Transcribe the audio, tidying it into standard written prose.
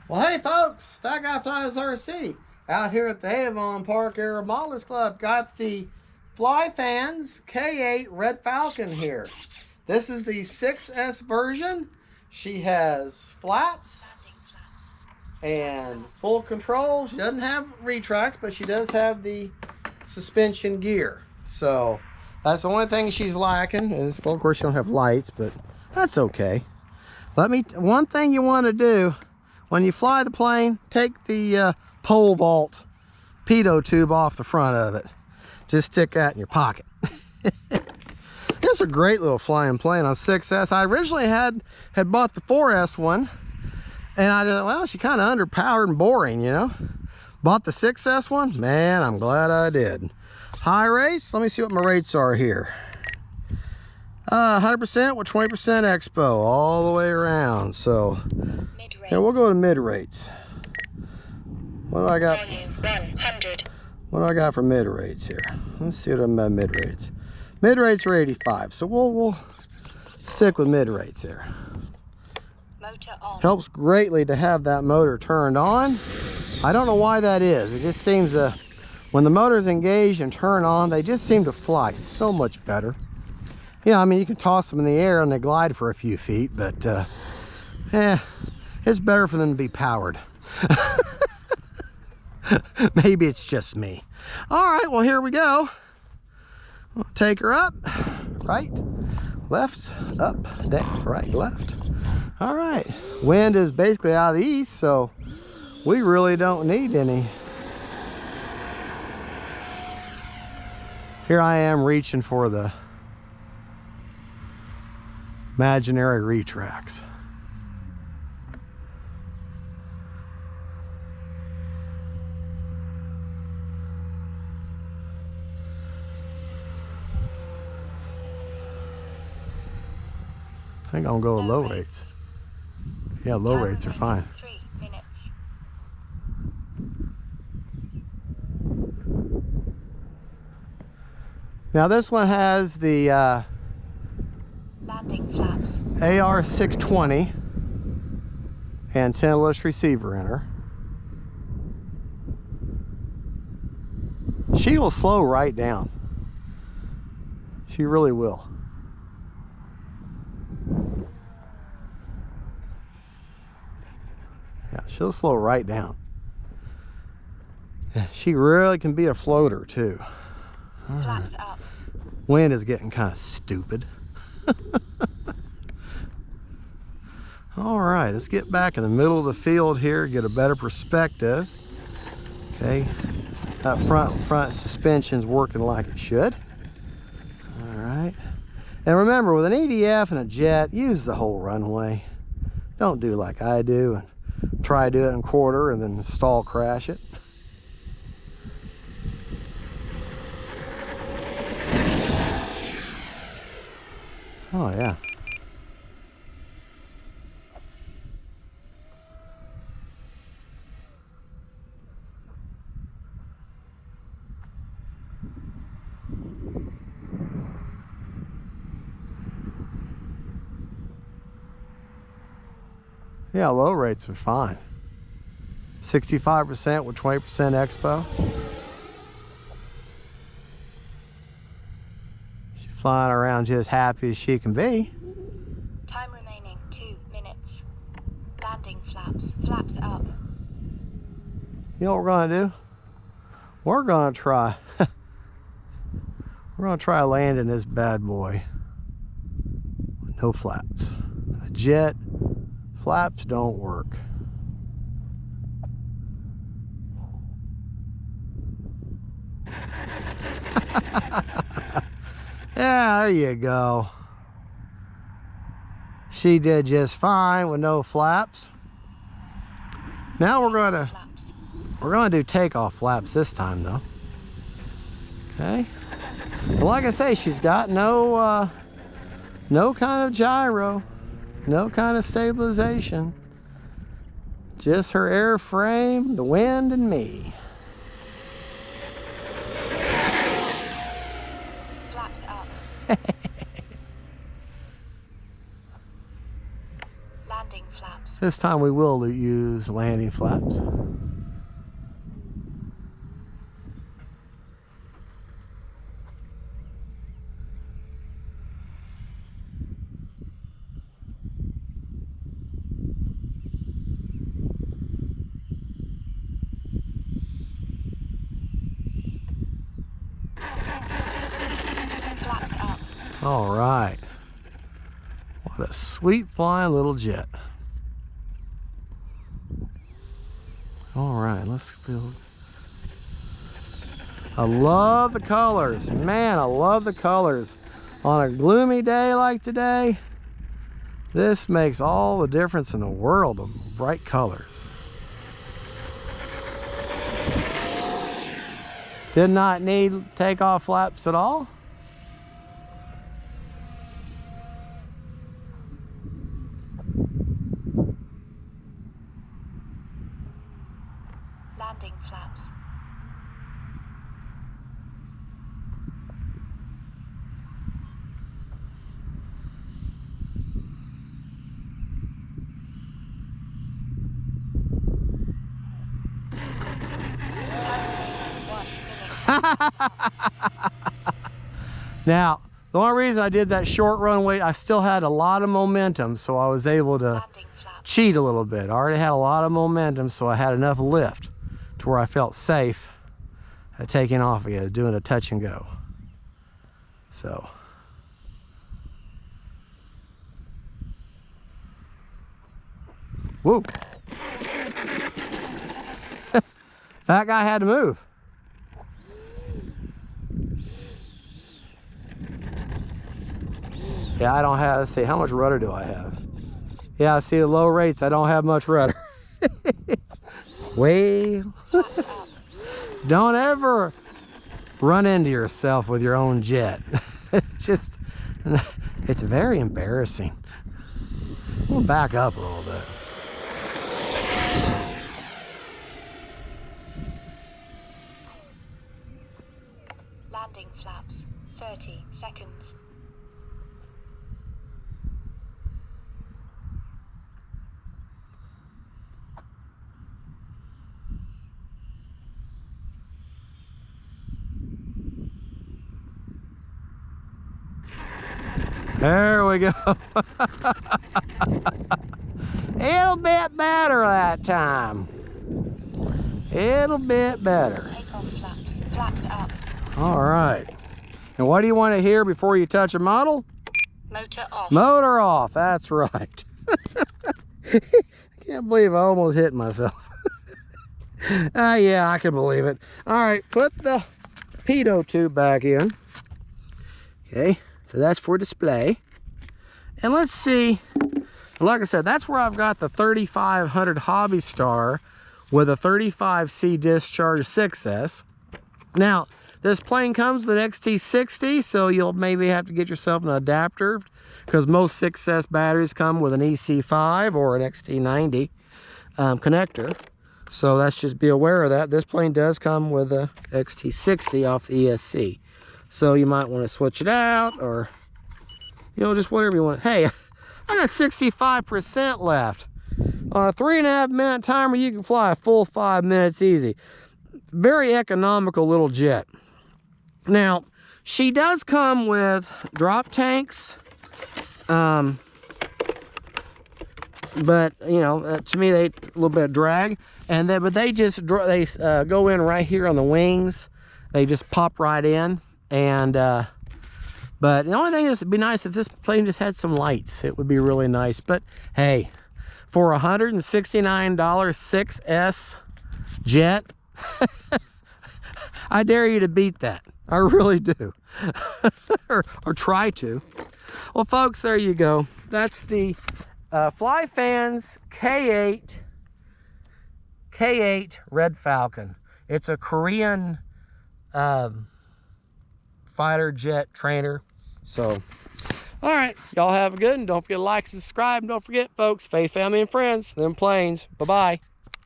Well, hey folks, Fat Guy Flies RC out here at the Avon Park Air Modelers Club. Got the Fly Fans K-8 Red Falcon here. This is the 6S version. She has flaps and full control. She doesn't have retracts, but she does have the suspension gear. So that's the only thing she's lacking is, well, of course, she don't have lights, but that's okay. One thing you want to do when you fly the plane, take the pole vault pitot tube off the front of it. Just stick that in your pocket. It's a great little flying plane on 6S. I originally had bought the 4S one, and I thought, well, she's kind of underpowered and boring, you know. Bought the 6S one. Man, I'm glad I did. High rates. Let me see what my rates are here. 100% with 20% expo all the way around. So yeah, we'll go to mid rates. What do I got? 100. What do I got for mid rates here? Let's see what I'm at mid rates. Mid rates are 85, so we'll stick with mid rates there. Motor on. Helps greatly to have that motor turned on. I don't know why that is. It just seems when the motor's engaged and turn on, they just seem to fly so much better. Yeah, I mean, you can toss them in the air and they glide for a few feet, but it's better for them to be powered. Maybe it's just me. All right, well, here we go. We'll take her up, right, left, up, down, right, left. All right, wind is basically out of the east, so we really don't need any. Here I am reaching for the imaginary retracts. I think I'm gonna go with low rates. Yeah, low rates are fine. 3 minutes. Now this one has the Landing flaps. AR620 antennaless receiver in her. She will slow right down. She really will. Yeah, she'll slow right down. She really can be a floater too. Flaps up. Wind is getting kind of stupid. All right, let's get back in the middle of the field here, get a better perspective. Okay, that front suspension's working like it should. All right, and remember, with an EDF and a jet, use the whole runway. Don't do like I do and try to do it in quarter and then stall crash it. Oh yeah. Yeah, low rates are fine. 65% with 20% expo. She's flying around just happy as she can be. Time remaining 2 minutes. Landing flaps. Flaps up. You know what we're gonna do? We're gonna try. We're gonna try landing this bad boy with no flaps. A jet, flaps don't work. Yeah, there you go. She did just fine with no flaps. Now we're gonna do takeoff flaps this time though. Okay. Well, like I say, she's got no kind of gyro, no kind of stabilization. Just her airframe, the wind, and me. Flaps up. Landing flaps. This time we will use landing flaps. Flaps up. All right. What a sweet flying little jet. All right, let's build. I love the colors. Man, I love the colors. On a gloomy day like today, this makes all the difference in the world, the bright colors. Did not need takeoff flaps at all. Landing flaps. Now, the only reason I did that short runway, I still had a lot of momentum, so I was able to cheat a little bit. I already had a lot of momentum, so I had enough lift to where I felt safe at taking off again, doing a touch and go. So. Whoa. That guy had to move. Yeah, I don't have, let's see, how much rudder do I have? Yeah, I see the low rates, I don't have much rudder. Well, don't ever run into yourself with your own jet. It's very embarrassing. We'll back up a little bit. Landing flaps. 30 seconds. There we go. It'll bit better that time. It'll bit better. Takeoff flaps. Flaps up. All right. And what do you want to hear before you touch a model? Motor off. Motor off. That's right. I can't believe I almost hit myself. Yeah, I can believe it. All right, put the pitot tube back in. Okay, so that's for display. And let's see, like I said, that's where I've got the 3500 Hobby Star with a 35C discharge 6S. Now, this plane comes with an XT60, so you'll maybe have to get yourself an adapter because most 6S batteries come with an EC5 or an XT90 connector. So let's just be aware of that. This plane does come with a XT60 off the ESC. So you might want to switch it out or, you know, just whatever you want. Hey, I got 65% left. On a 3.5 minute timer, you can fly a full 5 minutes easy. Very economical little jet. Now, she does come with drop tanks. But you know, to me, they a little bit of drag, and then but they just go in right here on the wings. They just pop right in, and but the only thing is, it'd be nice if this plane just had some lights. It would be really nice. But hey, for $169 6S jet, I dare you to beat that. I really do. or try to. Well, folks, there you go. That's the Flyfans K-8 Red Falcon. It's a Korean fighter jet trainer. So, all right, y'all have a good one. Don't forget to like, subscribe, and don't forget, folks, faith, family, and friends, them planes. Bye-bye.